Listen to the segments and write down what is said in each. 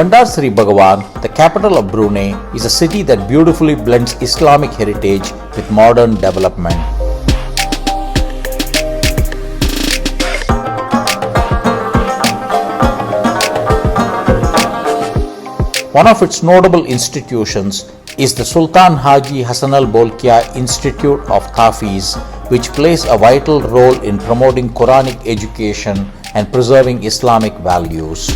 Bandar Seri Begawan, the capital of Brunei, is a city that beautifully blends Islamic heritage with modern development. One of its notable institutions is the Sultan Haji Hassanal Bolkiah Institute of Tahfiz, which plays a vital role in promoting Quranic education and preserving Islamic values.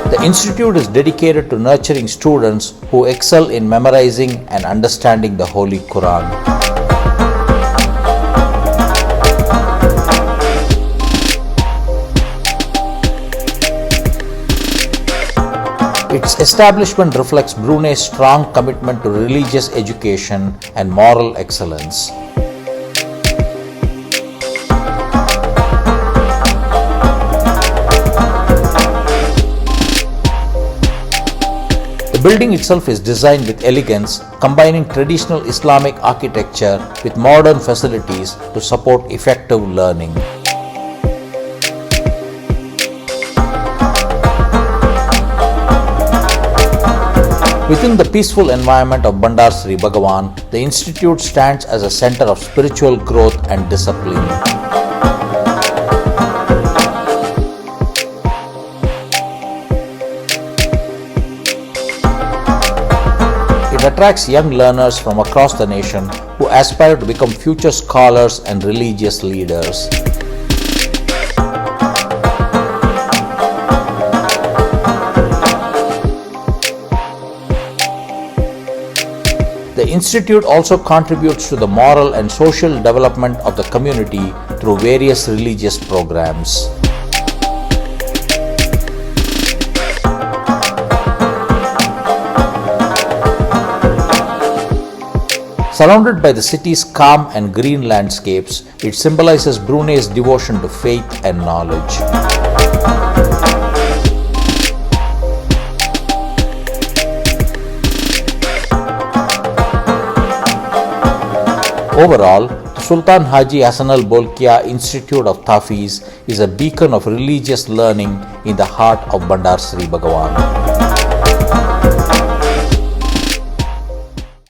The institute is dedicated to nurturing students who excel in memorizing and understanding the Holy Quran. Its establishment reflects Brunei's strong commitment to religious education and moral excellence. The building itself is designed with elegance, combining traditional Islamic architecture with modern facilities to support effective learning. Within the peaceful environment of Bandar Seri Begawan, the institute stands as a center of spiritual growth and discipline. It attracts young learners from across the nation who aspire to become future scholars and religious leaders. The institute also contributes to the moral and social development of the community through various religious programs. Surrounded by the city's calm and green landscapes, it symbolizes Brunei's devotion to faith and knowledge. Overall, the Sultan Haji Hassanal Bolkiah Institute of Tahfiz is a beacon of religious learning in the heart of Bandar Seri Begawan.